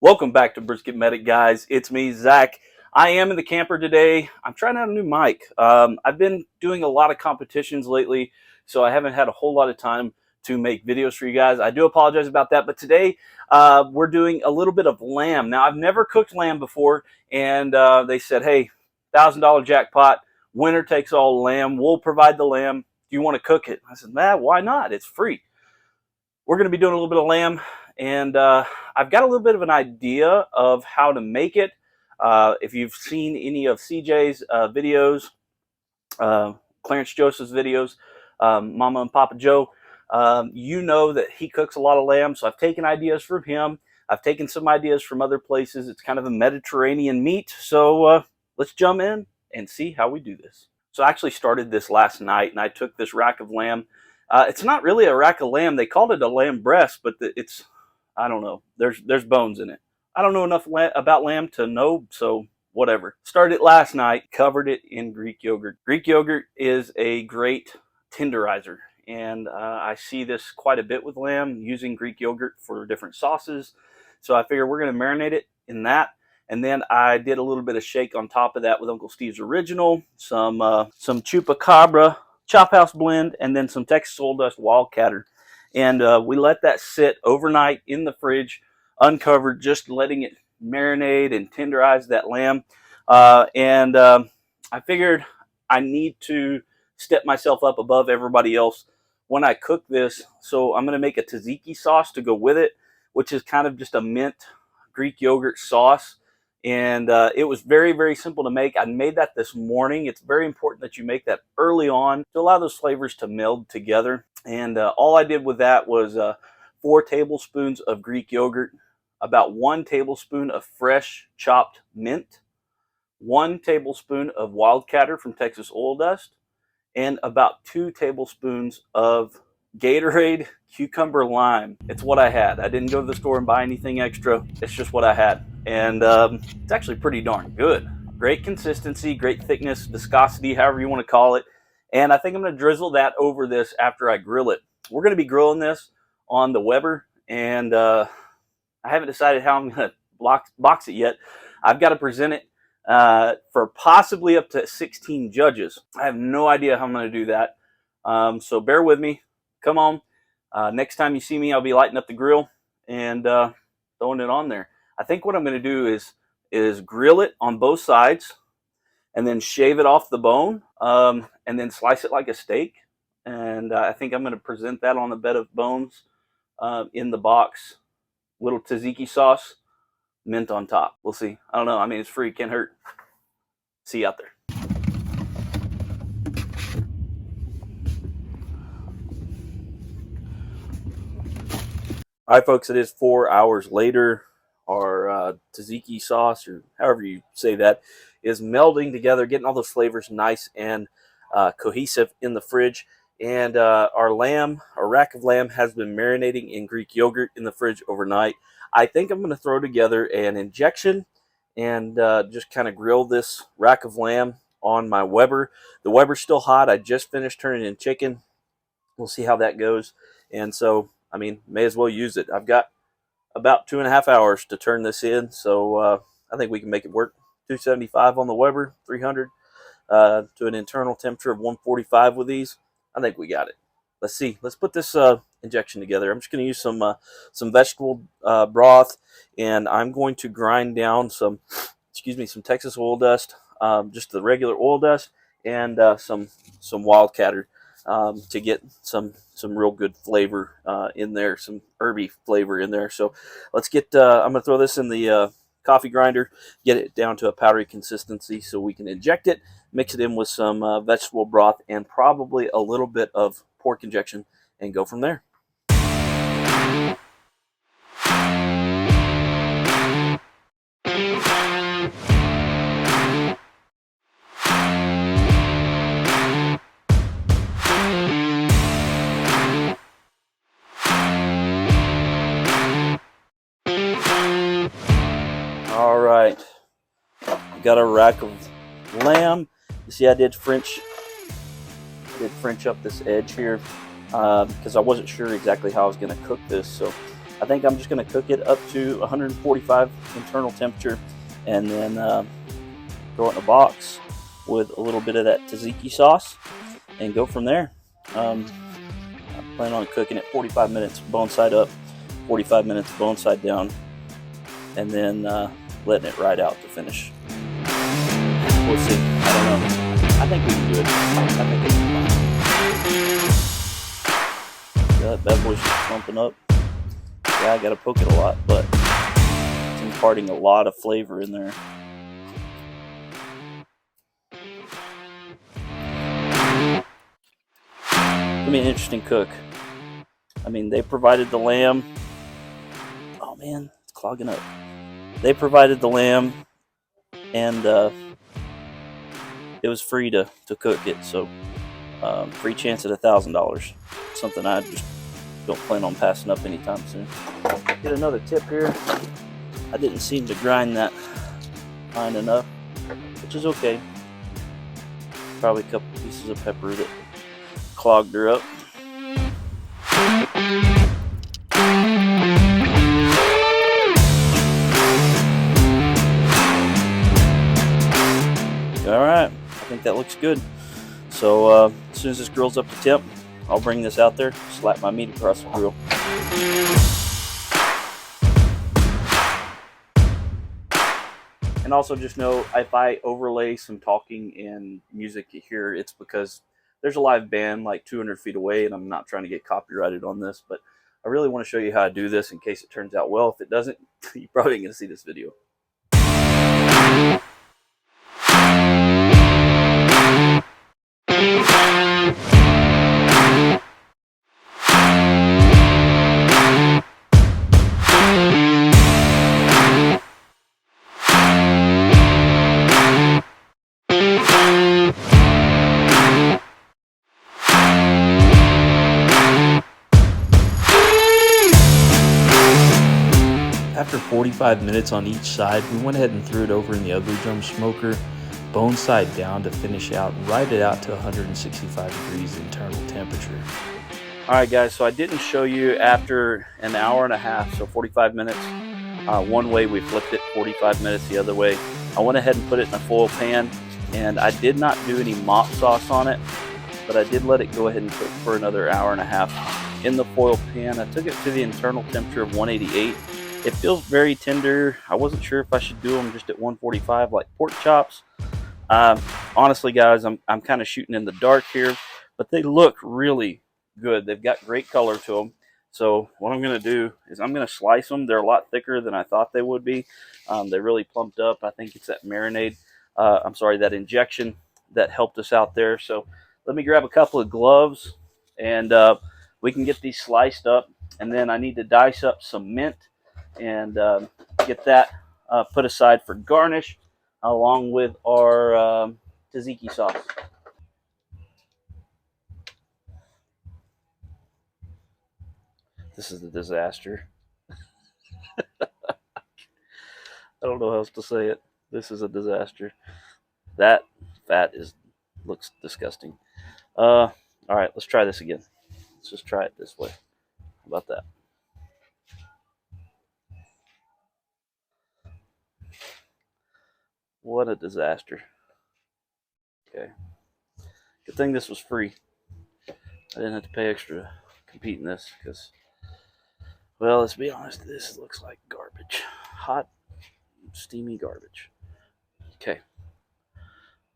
Welcome back to Brisketmedic, guys. It's me, Zach. I am in the camper today. I'm trying out a new mic. I've been doing a lot of competitions lately, so I haven't had a whole lot of time to make videos for you guys. I do apologize about that, but today we're doing a little bit of lamb. Now, I've never cooked lamb before, and they said, hey, $1,000 jackpot, winner takes all lamb. We'll provide the lamb. Do you want to cook it? I said, nah, why not? It's free. We're going to be doing a little bit of lamb, and I've got a little bit of an idea of how to make it. If you've seen any of CJ's videos, Clarence Joseph's videos, Mama and Papa Joe, you know that he cooks a lot of lamb, so I've taken ideas from him. I've taken some ideas from other places. It's kind of a Mediterranean meat, so let's jump in and see how we do this. So I actually started this last night, and I took this rack of lamb. It's not really a rack of lamb. They called it a lamb breast, but it's, I don't know. There's bones in it. I don't know enough about lamb to know, so whatever. Started it last night, covered it in Greek yogurt. Greek yogurt is a great tenderizer, and I see this quite a bit with lamb, using Greek yogurt for different sauces. So I figure we're going to marinate it in that. And then I did a little bit of shake on top of that with Uncle Steve's Original, some Chupacabra Chop House blend, and then some Texas Old Dust Wildcatter. And we let that sit overnight in the fridge, uncovered, just letting it marinate and tenderize that lamb. I figured I need to step myself up above everybody else when I cook this. So I'm going to make a tzatziki sauce to go with it, which is kind of just a mint Greek yogurt sauce. And it was very, very simple to make. I made that this morning. It's very important that you make that early on to allow those flavors to meld together. And all I did with that was 4 tablespoons of Greek yogurt, about 1 tablespoon of fresh chopped mint, 1 tablespoon of Wildcatter from Texas Oil Dust, and about 2 tablespoons of Gatorade cucumber lime. It's what I had. I didn't go to the store and buy anything extra. It's just what I had. And it's actually pretty darn good. Great consistency, great thickness, viscosity, however you want to call it. And I think I'm going to drizzle that over this after I grill it. We're going to be grilling this on the Weber, and I haven't decided how I'm going to box it yet. I've got to present it for possibly up to 16 judges. I have no idea how I'm going to do that. So bear with me. Come on. Next time you see me, I'll be lighting up the grill and throwing it on there. I think what I'm going to do is grill it on both sides and then shave it off the bone and then slice it like a steak. And I think I'm going to present that on a bed of bones in the box. Little tzatziki sauce, mint on top. We'll see. I don't know. I mean, it's free. Can't hurt. See you out there. All right, folks, it is 4 hours later. Our tzatziki sauce, or however you say that, is melding together, getting all those flavors nice and cohesive in the fridge. And our rack of lamb, has been marinating in Greek yogurt in the fridge overnight. I think I'm going to throw together an injection and just kind of grill this rack of lamb on my Weber. The Weber's still hot. I just finished turning in chicken. We'll see how that goes. And so, I mean, may as well use it. I've got about 2.5 hours to turn this in, so I think we can make it work. 275 on the Weber, 300 to an internal temperature of 145 with these. I think we got it. Let's see. Let's put this injection together. I'm just going to use some vegetable broth, and I'm going to grind down some Texas oil dust, just the regular oil dust, and some Wildcatter to get some real good flavor in there, some herby flavor in there. So let's get, I'm going to throw this in the coffee grinder, get it down to a powdery consistency so we can inject it, mix it in with some vegetable broth and probably a little bit of pork injection, and go from there. All right, got a rack of lamb. You see, I did French up this edge here because I wasn't sure exactly how I was going to cook this. So I think I'm just going to cook it up to 145 internal temperature, and then throw it in a box with a little bit of that tzatziki sauce, and go from there. I plan on cooking it 45 minutes bone side up, 45 minutes bone side down, and then letting it ride out to finish. We'll see. I don't know. I think we can do it. I think it's fine. That bad boy's just clumping up. Yeah, I gotta poke it a lot, but it's imparting a lot of flavor in there. Gonna be an interesting cook. I mean, they provided the lamb. Oh man, it's clogging up. They provided the lamb, and it was free to cook it. So free chance at $1,000. Something I just don't plan on passing up anytime soon. Get another tip here. I didn't seem to grind that fine enough, which is okay. Probably a couple pieces of pepper that clogged her up. All right, I think that looks good. So as soon as this grill's up to temp, I'll bring this out there, slap my meat across the grill. And also just know, if I overlay some talking and music here, it's because there's a live band like 200 feet away, and I'm not trying to get copyrighted on this, but I really want to show you how I do this in case it turns out well. If it doesn't, you probably ain't going to see this video. After 45 minutes on each side, we went ahead and threw it over in the ugly drum smoker, bone side down, to finish out, ride it out to 165 degrees internal temperature. All right, guys, so I didn't show you after an hour and a half, so 45 minutes. One way we flipped it, 45 minutes the other way. I went ahead and put it in a foil pan, and I did not do any mop sauce on it, but I did let it go ahead and cook for another hour and a half in the foil pan. I took it to the internal temperature of 188. It feels very tender. I wasn't sure if I should do them just at 145 like pork chops. Honestly, guys, I'm kind of shooting in the dark here, but they look really good. They've got great color to them. So what I'm going to do is I'm going to slice them. They're a lot thicker than I thought they would be. They really plumped up. I think it's that marinade. That injection that helped us out there. So let me grab a couple of gloves, and we can get these sliced up. And then I need to dice up some mint and get that put aside for garnish, along with our tzatziki sauce. This is a disaster. I don't know how else to say it. This is a disaster. That fat looks disgusting. All right, let's try this again. Let's just try it this way. How about that? What a disaster. Okay. Good thing this was free. I didn't have to pay extra to compete in this because, well, let's be honest, this looks like garbage. Hot, steamy garbage. Okay.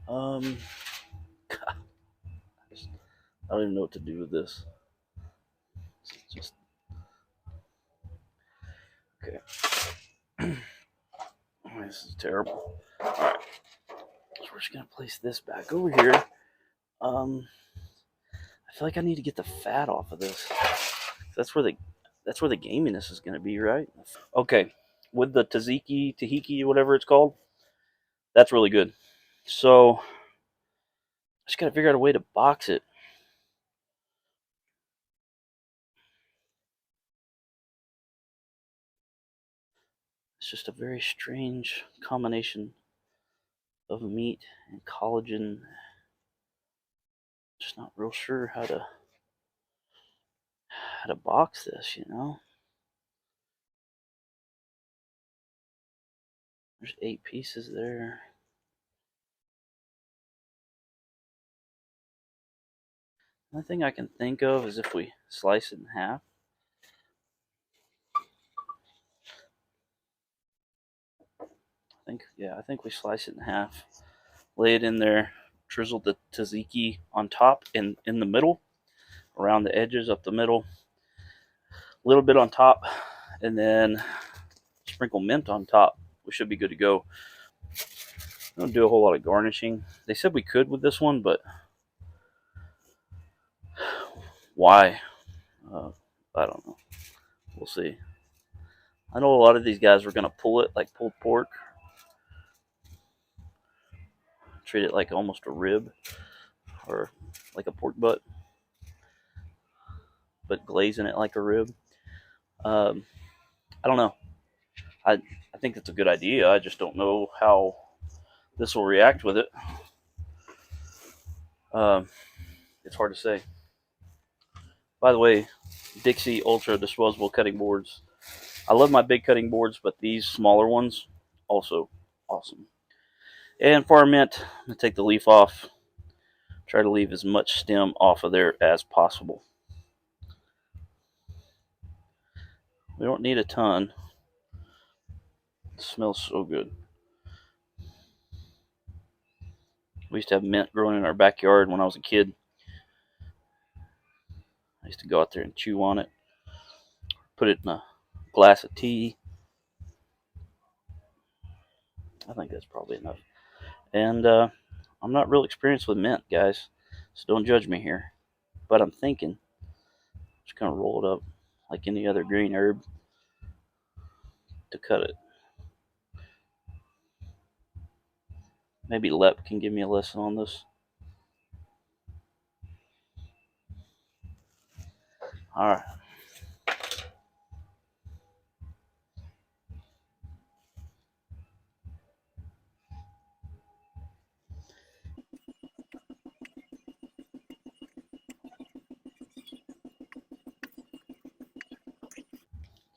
God, I don't even know what to do with this. It's just okay. This is terrible. All right, so we're just gonna place this back over here. I feel like I need to get the fat off of this. That's where the gaminess is gonna be, right? Okay, with the tahiki, whatever it's called, that's really good. So I just gotta figure out a way to box it. It's just a very strange combination of meat and collagen. Just not real sure how to box this, you know. There's 8 pieces there. The only thing I can think of is if we slice it in half. I think we slice it in half. Lay it in there, drizzle the tzatziki on top and in the middle, around the edges, up the middle, a little bit on top, and then sprinkle mint on top. We should be good to go. I don't do a whole lot of garnishing. They said we could with this one, but why? I don't know. We'll see. I know a lot of these guys were going to pull it like pulled pork. Treat it like almost a rib or like a pork butt, but glazing it like a rib. I don't know. I think it's a good idea. I just don't know how this will react with it. It's hard to say. By the way, Dixie Ultra disposable cutting boards. I love my big cutting boards, but these smaller ones also awesome. And for our mint, I'm going to take the leaf off. Try to leave as much stem off of there as possible. We don't need a ton. It smells so good. We used to have mint growing in our backyard when I was a kid. I used to go out there and chew on it. Put it in a glass of tea. I think that's probably enough. And I'm not real experienced with mint, guys, so don't judge me here. But I'm thinking, just kind of roll it up like any other green herb to cut it. Maybe Lep can give me a lesson on this. All right.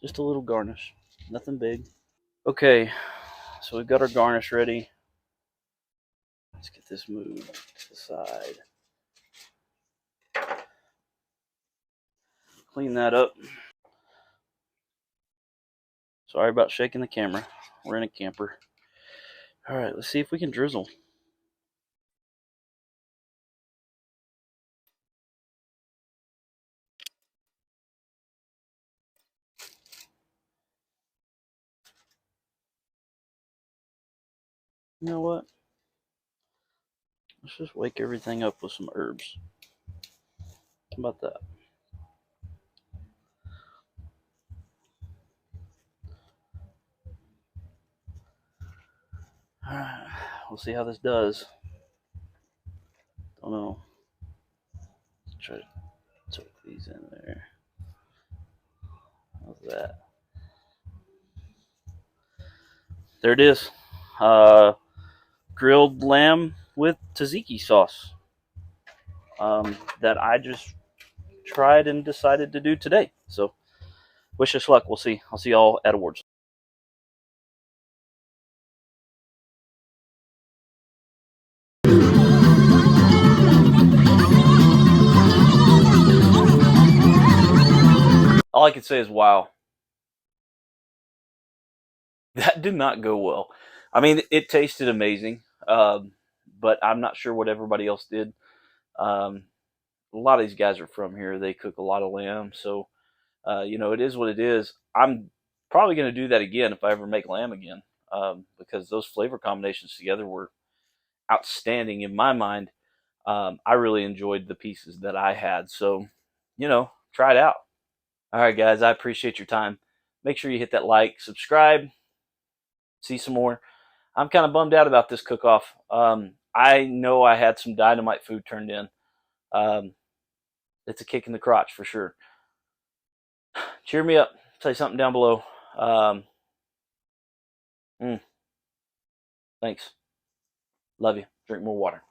Just a little garnish, nothing big. Okay, so we've got our garnish ready. Let's get this moved to the side. Clean that up. Sorry about shaking the camera. We're in a camper. All right, let's see if we can drizzle. You know what? Let's just wake everything up with some herbs. How about that? Alright, we'll see how this does. Don't know. Try to tuck these in there. How's that? There it is. Grilled lamb with tzatziki sauce. That I just tried and decided to do today. So, wish us luck. We'll see. I'll see y'all at awards. All I can say is wow. That did not go well. I mean, it tasted amazing, but I'm not sure what everybody else did. A lot of these guys are from here. They cook a lot of lamb, so it is what it is. I'm probably going to do that again if I ever make lamb again, because those flavor combinations together were outstanding in my mind. I really enjoyed the pieces that I had, so try it out. All right, guys, I appreciate your time. Make sure you hit that like, subscribe, see some more. I'm kind of bummed out about this cook-off. I know I had some dynamite food turned in. It's a kick in the crotch for sure. Cheer me up. Say something down below. Thanks. Love you. Drink more water.